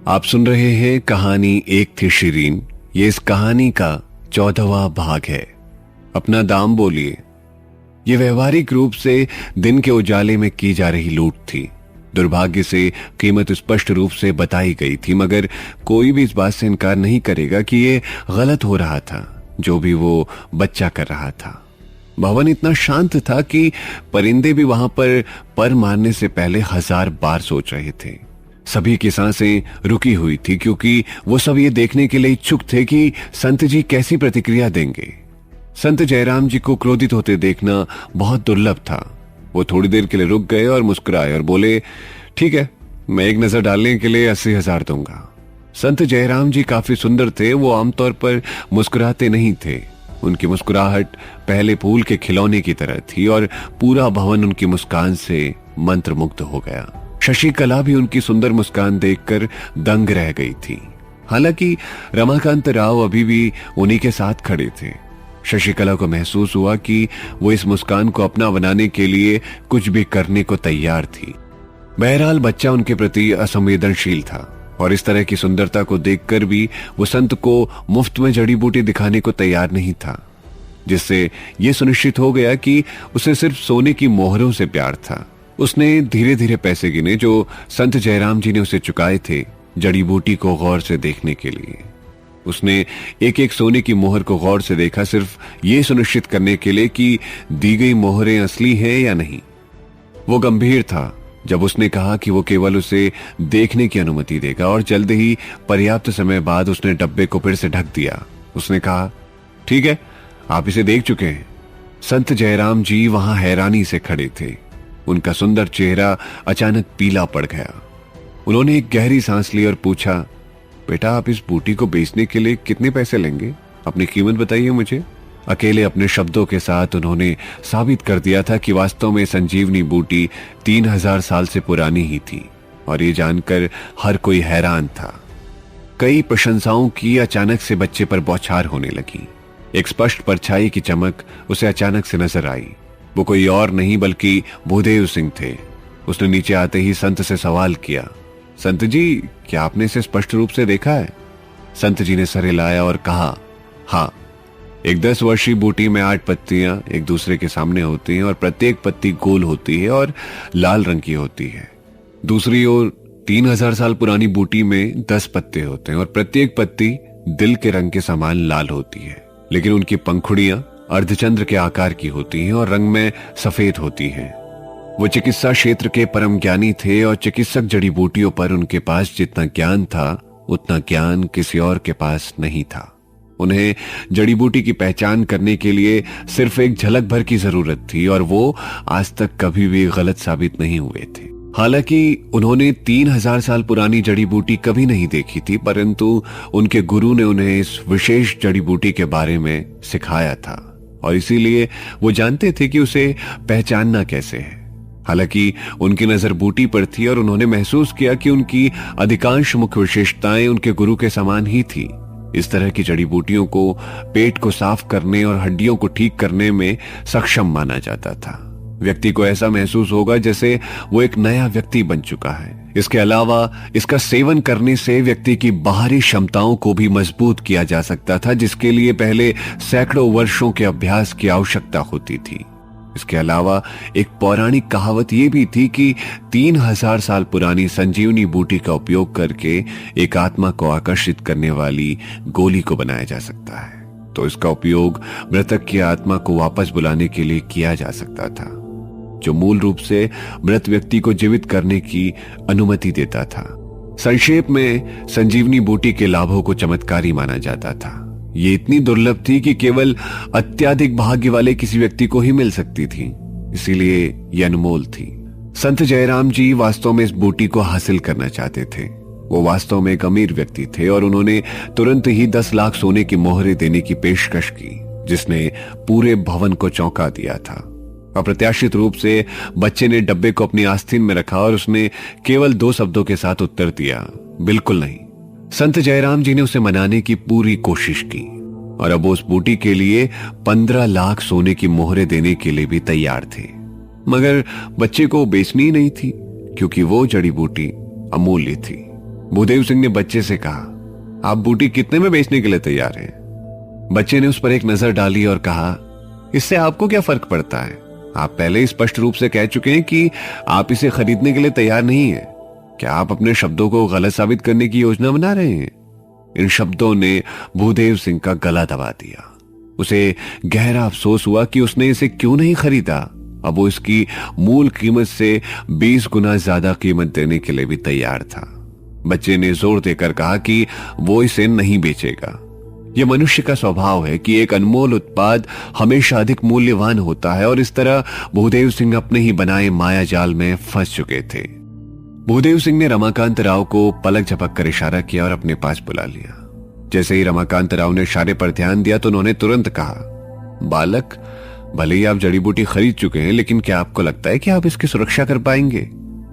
आप सुन रहे हैं कहानी एक थी शिरीन। ये इस कहानी का 14वां भाग है। अपना दाम बोलिए। ये व्यवहारिक रूप से दिन के उजाले में की जा रही लूट थी। दुर्भाग्य से कीमत स्पष्ट रूप से बताई गई थी, मगर कोई भी इस बात से इनकार नहीं करेगा कि ये गलत हो रहा था जो भी वो बच्चा कर रहा था। भवन इतना शांत था कि परिंदे भी वहां पर मारने से पहले 1000 बार सोच रहे थे। सभी की सांसें रुकी हुई थी क्योंकि वो सब ये देखने के लिए इच्छुक थे कि संत जी कैसी प्रतिक्रिया देंगे। संत जयराम जी को क्रोधित होते देखना बहुत दुर्लभ था। वो थोड़ी देर के लिए रुक गए और मुस्कुराए और बोले, ठीक है, मैं एक नजर डालने के लिए 80,000 दूंगा। संत जयराम जी काफी सुंदर थे। वो आमतौर पर मुस्कुराते नहीं थे। उनकी मुस्कुराहट पहले फूल के खिलौने की तरह थी और पूरा भवन उनकी मुस्कान से मंत्रमुग्ध हो गया। शशिकला भी उनकी सुंदर मुस्कान देखकर दंग रह गई थी। हालांकि रमाकांत राव अभी भी उन्हीं के साथ खड़े थे। शशिकला को महसूस हुआ कि वो इस मुस्कान को अपना बनाने के लिए कुछ भी करने को तैयार थी। बहरहाल बच्चा उनके प्रति असंवेदनशील था और इस तरह की सुंदरता को देखकर भी वो संत को मुफ्त में जड़ी बूटी दिखाने को तैयार नहीं था, जिससे यह सुनिश्चित हो गया कि उसे सिर्फ सोने की मोहरों से प्यार था। उसने धीरे धीरे पैसे गिने जो संत जयराम जी ने उसे चुकाए थे जड़ी बूटी को गौर से देखने के लिए। उसने एक एक सोने की मोहर को गौर से देखा, सिर्फ ये सुनिश्चित करने के लिए कि दी गई मोहरें असली हैं या नहीं। वो गंभीर था जब उसने कहा कि वो केवल उसे देखने की अनुमति देगा, और जल्द ही पर्याप्त समय बाद उसने डब्बे को फिर से ढक दिया। उसने कहा, ठीक है, आप इसे देख चुके हैं। संत जयराम जी वहां हैरानी से खड़े थे। उनका सुंदर चेहरा अचानक पीला पड़ गया। उन्होंने एक गहरी सांस ली और पूछा, बेटा, आप इस बूटी को बेचने के लिए कितने पैसे लेंगे? अपनी कीमत बताइए मुझे। अकेले अपने शब्दों के साथ उन्होंने साबित कर दिया था कि वास्तव में संजीवनी बूटी 3000 साल से पुरानी ही थी, और ये जानकर हर कोई हैरान था। कई प्रशंसाओं की अचानक से बच्चे पर बौछार होने लगी। एक स्पष्ट परछाई की चमक उसे अचानक से नजर आई। वो कोई और नहीं बल्कि भूदेव सिंह थे। उसने नीचे आते ही संत से सवाल किया, संत जी, क्या आपने इसे स्पष्ट रूप से देखा है? संत जी ने सर हिलाया और कहा, हाँ, एक 10 वर्षीय बूटी में 8 पत्तियां एक दूसरे के सामने होती हैं और प्रत्येक पत्ती गोल होती है और लाल रंग की होती है। दूसरी ओर 3000 साल पुरानी बूटी में 10 पत्ते होते हैं और प्रत्येक पत्ती दिल के रंग के समान लाल होती है, लेकिन उनकी पंखुड़ियां अर्धचंद्र के आकार की होती हैं और रंग में सफेद होती हैं। वो चिकित्सा क्षेत्र के परम ज्ञानी थे और चिकित्सक जड़ी बूटियों पर उनके पास जितना ज्ञान था उतना ज्ञान किसी और के पास नहीं था। उन्हें जड़ी बूटी की पहचान करने के लिए सिर्फ एक झलक भर की जरूरत थी, और वो आज तक कभी भी गलत साबित नहीं हुए थे। हालांकि उन्होंने 3000 साल पुरानी जड़ी बूटी कभी नहीं देखी थी, परंतु उनके गुरु ने उन्हें इस विशेष जड़ी बूटी के बारे में सिखाया था और इसीलिए वो जानते थे कि उसे पहचानना कैसे है। हालांकि उनकी नजर बूटी पर थी और उन्होंने महसूस किया कि उनकी अधिकांश मुख्य विशेषताएं उनके गुरु के समान ही थी। इस तरह की जड़ी बूटियों को पेट को साफ करने और हड्डियों को ठीक करने में सक्षम माना जाता था। व्यक्ति को ऐसा महसूस होगा जैसे वो एक नया व्यक्ति बन चुका है। इसके अलावा इसका सेवन करने से व्यक्ति की बाहरी क्षमताओं को भी मजबूत किया जा सकता था, जिसके लिए पहले सैकड़ों वर्षों के अभ्यास की आवश्यकता होती थी। इसके अलावा एक पौराणिक कहावत यह भी थी कि 3000 साल पुरानी संजीवनी बूटी का उपयोग करके एक आत्मा को आकर्षित करने वाली गोली को बनाया जा सकता है, तो इसका उपयोग मृतक की आत्मा को वापस बुलाने के लिए किया जा सकता था, जो मूल रूप से मृत व्यक्ति को जीवित करने की अनुमति देता था। संक्षेप में संजीवनी बूटी के लाभों को चमत्कारी माना जाता था। ये इतनी दुर्लभ थी कि केवल अत्यधिक भाग्य वाले किसी व्यक्ति को ही मिल सकती थी, इसीलिए ये अनमोल थी। संत जयराम जी वास्तव में इस बूटी को हासिल करना चाहते थे। वो वास्तव में एक अमीर व्यक्ति थे और उन्होंने तुरंत ही 10 लाख सोने की मोहरें देने की पेशकश की, जिसने पूरे भवन को चौंका दिया था। अप्रत्याशित रूप से बच्चे ने डब्बे को अपनी आस्तीन में रखा और उसने केवल 2 शब्दों के साथ उत्तर दिया, बिल्कुल नहीं। संत जयराम जी ने उसे मनाने की पूरी कोशिश की और अब उस बूटी के लिए 15 लाख सोने की मोहरें देने के लिए भी तैयार थे, मगर बच्चे को बेचनी नहीं थी क्योंकि वो जड़ी बूटी अमूल्य थी। भूदेव सिंह ने बच्चे से कहा, आप बूटी कितने में बेचने के लिए तैयार हैं? बच्चे ने उस पर एक नजर डाली और कहा, इससे आपको क्या फर्क पड़ता है? आप पहले ही स्पष्ट रूप से कह चुके हैं कि आप इसे खरीदने के लिए तैयार नहीं हैं। क्या आप अपने शब्दों को गलत साबित करने की योजना बना रहे हैं? इन शब्दों ने भूदेव सिंह का गला दबा दिया। उसे गहरा अफसोस हुआ कि उसने इसे क्यों नहीं खरीदा। अब वो इसकी मूल कीमत से 20 गुना ज्यादा कीमत देने के लिए भी तैयार था। बच्चे ने जोर देकर कहा कि वो इसे नहीं बेचेगा। यह मनुष्य का स्वभाव है कि एक अनमोल उत्पाद हमेशा अधिक मूल्यवान होता है, और इस तरह भूदेव सिंह अपने ही बनाए माया जाल में फंस चुके थे। भूदेव सिंह ने रमाकांत राव को पलक झपक कर इशारा किया और अपने पास बुला लिया। जैसे ही रमाकांत राव ने इशारे पर ध्यान दिया तो उन्होंने तुरंत कहा, बालक, भले ही आप जड़ी बूटी खरीद चुके हैं, लेकिन क्या आपको लगता है कि आप इसकी सुरक्षा कर पाएंगे?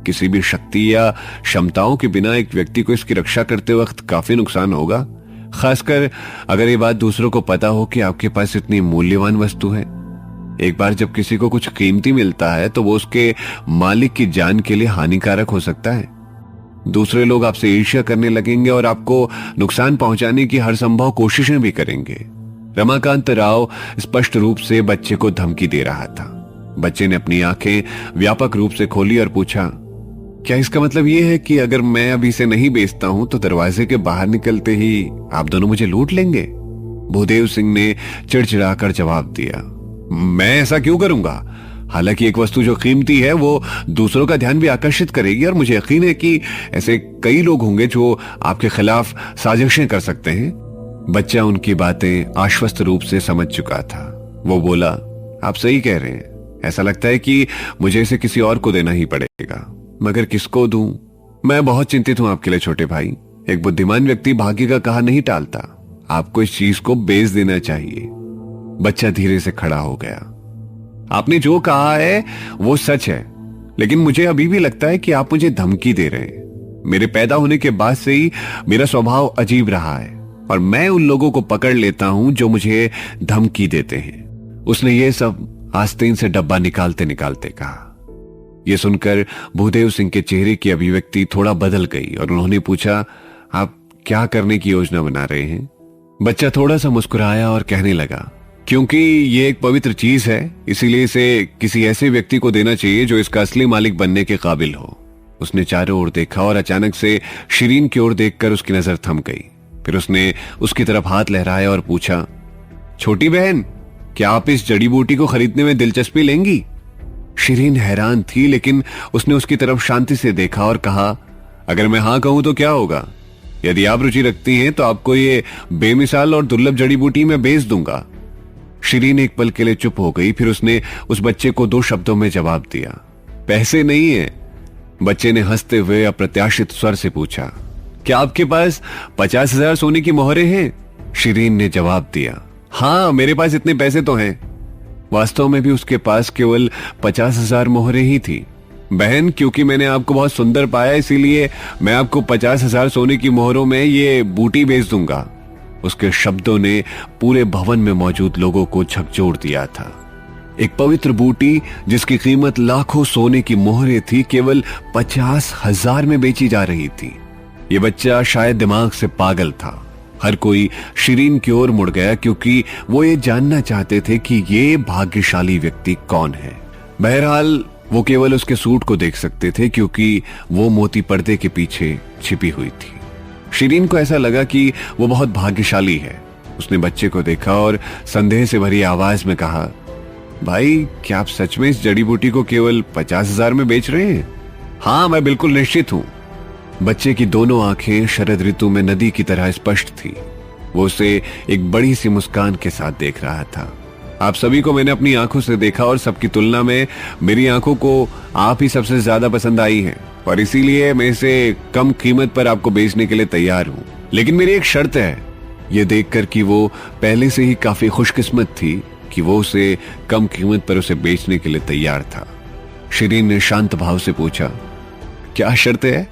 किसी भी शक्ति या क्षमताओं के बिना एक व्यक्ति को इसकी रक्षा करते वक्त काफी नुकसान होगा, खासकर अगर ये बात दूसरों को पता हो कि आपके पास इतनी मूल्यवान वस्तु है। एक बार जब किसी को कुछ कीमती मिलता है तो वो उसके मालिक की जान के लिए हानिकारक हो सकता है। दूसरे लोग आपसे ईर्ष्या करने लगेंगे और आपको नुकसान पहुंचाने की हर संभव कोशिशें भी करेंगे। रमाकांत राव स्पष्ट रूप से बच्चे को धमकी दे रहा था। बच्चे ने अपनी आंखें व्यापक रूप से खोली और पूछा, क्या इसका मतलब यह है कि अगर मैं अभी इसे नहीं बेचता हूं तो दरवाजे के बाहर निकलते ही आप दोनों मुझे लूट लेंगे? भूदेव सिंह ने चिड़चिड़ाकर जवाब दिया, मैं ऐसा क्यों करूंगा? हालांकि एक वस्तु जो कीमती है वो दूसरों का ध्यान भी आकर्षित करेगी, और मुझे यकीन है कि ऐसे कई लोग होंगे जो आपके खिलाफ साजिशें कर सकते हैं। बच्चा उनकी बातें आश्वस्त रूप से समझ चुका था। वो बोला, आप सही कह रहे हैं। ऐसा लगता है कि मुझे इसे किसी और को देना ही पड़ेगा, मगर किसको दूं? मैं बहुत चिंतित हूं आपके लिए छोटे भाई। एक बुद्धिमान व्यक्ति भाग्य का कहा नहीं टालता। आपको इस चीज को बेच देना चाहिए। बच्चा धीरे से खड़ा हो गया। आपने जो कहा है वो सच है, लेकिन मुझे अभी भी लगता है कि आप मुझे धमकी दे रहे हैं। मेरे पैदा होने के बाद से ही मेरा स्वभाव अजीब रहा है, और मैं उन लोगों को पकड़ लेता हूं जो मुझे धमकी देते हैं। उसने ये सब आस्तीन से डब्बा निकालते निकालते कहा। यह सुनकर भूदेव सिंह के चेहरे की अभिव्यक्ति थोड़ा बदल गई और उन्होंने पूछा, आप क्या करने की योजना बना रहे हैं? बच्चा थोड़ा सा मुस्कुराया और कहने लगा, क्योंकि ये एक पवित्र चीज है, इसीलिए इसे किसी ऐसे व्यक्ति को देना चाहिए जो इसका असली मालिक बनने के काबिल हो। उसने चारों ओर देखा और अचानक से शिरीन की ओर देखकर उसकी नजर थम गई। फिर उसने उसकी तरफ हाथ लहराया और पूछा, छोटी बहन, क्या आप इस जड़ी बूटी को खरीदने में दिलचस्पी लेंगी? शिरीन हैरान थी, लेकिन उसने उसकी तरफ शांति से देखा और कहा, अगर मैं हाँ कहूं तो क्या होगा? यदि आप रुचि रखती हैं तो आपको ये बेमिसाल और दुर्लभ जड़ी बूटी मैं बेच दूंगा। शिरीन एक पल के लिए चुप हो गई। फिर उसने उस बच्चे को 2 शब्दों में जवाब दिया, पैसे नहीं है। बच्चे ने हंसते हुए अप्रत्याशित स्वर से पूछा, क्या आपके पास 50,000 सोने की मोहरें हैं? शिरीन ने जवाब दिया, हाँ, मेरे पास इतने पैसे तो हैं। वास्तव में भी उसके पास केवल 50,000 मोहरें ही थी। बहन, क्योंकि मैंने आपको बहुत सुंदर पाया, इसीलिए मैं आपको 50,000 सोने की मोहरों में ये बूटी बेच दूंगा। उसके शब्दों ने पूरे भवन में मौजूद लोगों को झकझोर दिया था। एक पवित्र बूटी जिसकी कीमत लाखों सोने की मोहरें थी, केवल 50,000 में बेची जा रही थी। ये बच्चा शायद दिमाग से पागल था। हर कोई शिरीन की ओर मुड़ गया, क्योंकि वो ये जानना चाहते थे कि ये भाग्यशाली व्यक्ति कौन है। बहरहाल वो केवल उसके सूट को देख सकते थे, क्योंकि वो मोती पर्दे के पीछे छिपी हुई थी। शिरीन को ऐसा लगा कि वो बहुत भाग्यशाली है। उसने बच्चे को देखा और संदेह से भरी आवाज में कहा, भाई, क्या आप सच में इस जड़ी बूटी को केवल 50,000 में बेच रहे हैं? हाँ, मैं बिल्कुल निश्चित हूं। बच्चे की दोनों आंखें शरद ऋतु में नदी की तरह स्पष्ट थी। वो उसे एक बड़ी सी मुस्कान के साथ देख रहा था। आप सभी को मैंने अपनी आंखों से देखा और सबकी तुलना में मेरी आंखों को आप ही सबसे ज्यादा पसंद आई हैं, और इसीलिए मैं इसे कम कीमत पर आपको बेचने के लिए तैयार हूं। लेकिन मेरी एक शर्त है। यह देखकर कि वो पहले से ही काफी खुशकिस्मत थी कि वो उसे कम कीमत पर उसे बेचने के लिए तैयार था, शिरीन ने शांत भाव से पूछा, क्या शर्त है?